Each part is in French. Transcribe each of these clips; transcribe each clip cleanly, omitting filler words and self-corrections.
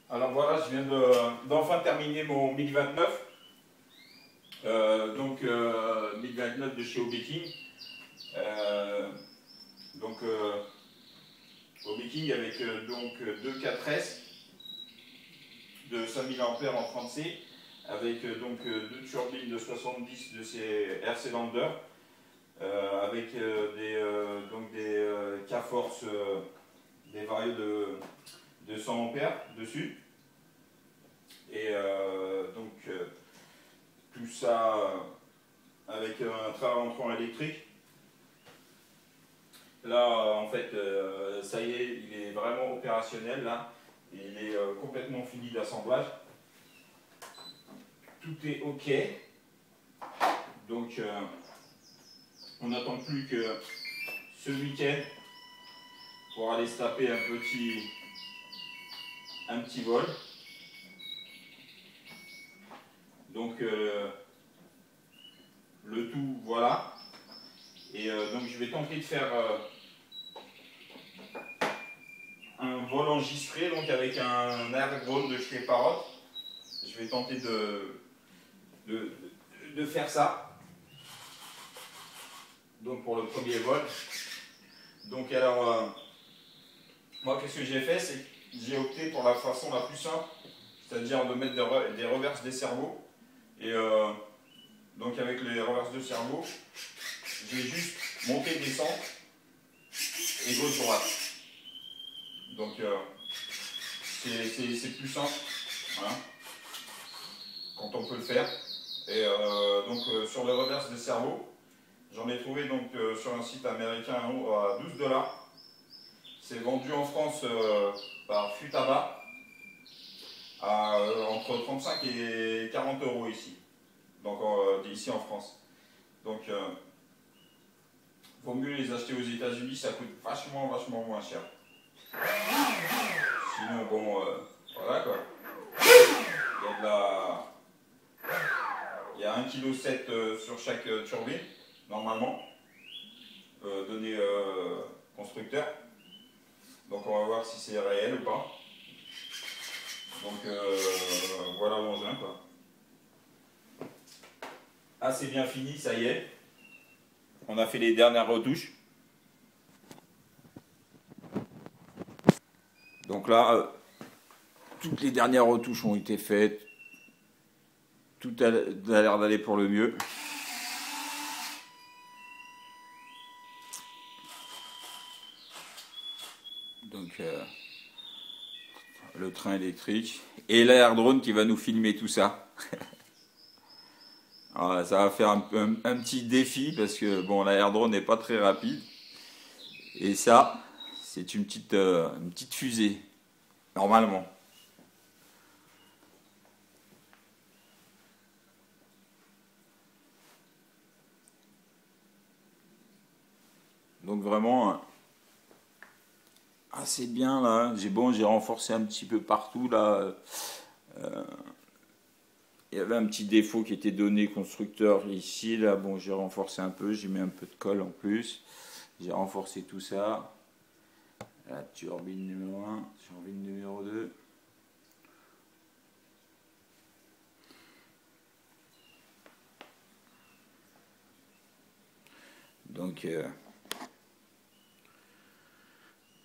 Alors voilà, je viens d'enfin terminer mon MiG 29. MiG 29 de chez Obeking. Donc Obeking avec deux 4S de 5000 ampères en 30C, avec deux turbines de 70 de ces air cylinder, avec des K-Force, des varieux de 100 ampères dessus. Et tout ça avec un train rentrant électrique. Là, en fait, ça y est, il est vraiment opérationnel. Là, il est complètement fini d'assemblage. Tout est OK. Donc, on n'attend plus que ce week-end pour aller se taper un petit vol. Donc, le tout, voilà. Et donc, je vais tenter de faire un vol enregistré donc avec un air drone de chez Parrot. Je vais tenter de faire ça. Donc pour le premier vol. Donc alors, moi qu'est-ce que j'ai fait, c'est que j'ai opté pour la façon la plus simple, c'est-à-dire de mettre des reverses des cerveaux. Et donc avec les reverses de cerveau, j'ai juste monté, descendre et gauche-droite. Donc c'est plus simple, voilà, quand on peut le faire. Et sur les reverses de cerveau, j'en ai trouvé donc sur un site américain à 12 $. C'est vendu en France par Futaba à entre 35 et 40 € ici. Donc ici en France. Donc vaut mieux les acheter aux États-Unis, ça coûte vachement moins cher. Sinon bon voilà quoi. Il y a 1,7 kg sur chaque turbine, normalement, donné constructeur. Donc on va voir si c'est réel ou pas. Donc voilà l'engin quoi. Ah, c'est bien fini, ça y est. On a fait les dernières retouches. Donc là, toutes les dernières retouches ont été faites. Tout a l'air d'aller pour le mieux. Donc le train électrique et l'air drone qui va nous filmer tout ça. Alors, ça va faire un petit défi parce que bon, l'air drone n'est pas très rapide. Et ça, c'est une petite fusée, normalement. Donc vraiment assez bien là. J'ai renforcé un petit peu partout là. Il y avait un petit défaut qui était donné constructeur ici là. Bon, j'ai renforcé un peu, j'ai mis un peu de colle en plus. J'ai renforcé tout ça. La turbine numéro 1, turbine numéro 2. Donc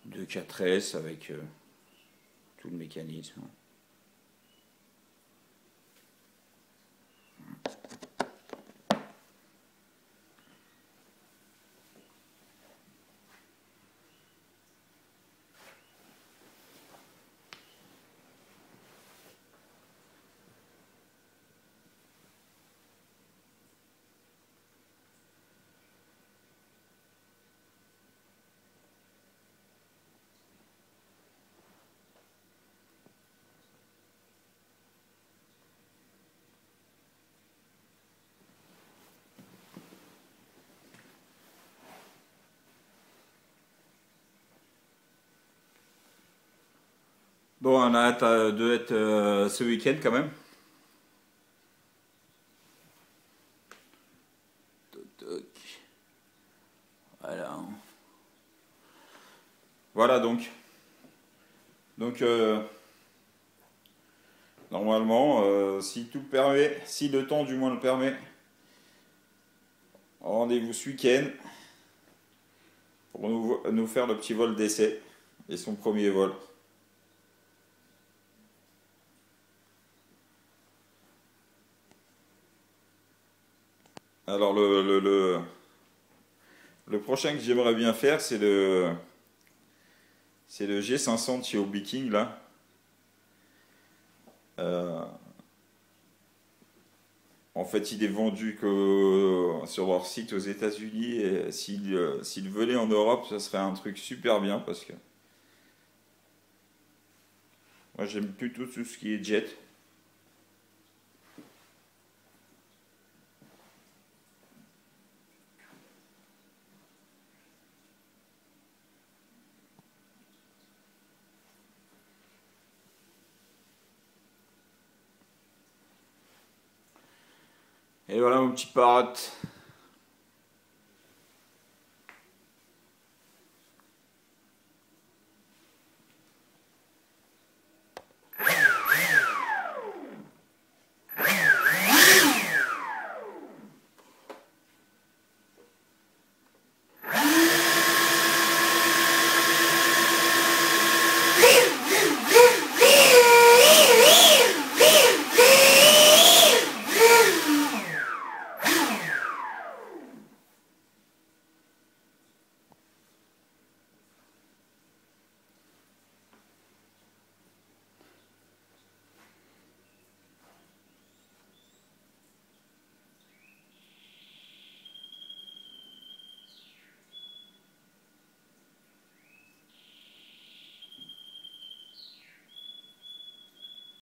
2 4S avec tout le mécanisme. Bon, on a hâte de être ce week-end quand même. Voilà. Voilà donc. Donc Normalement, si tout le permet, si le temps du moins le permet, rendez-vous ce week-end pour nous faire le petit vol d'essai et son premier vol. Alors le prochain que j'aimerais bien faire, c'est le G500 chez Hobby là. En fait, il est vendu que sur leur site aux États-Unis, et s'il venait en Europe, ça serait un truc super bien parce que moi j'aime plutôt tout ce qui est jet. Et voilà mon petit parrot.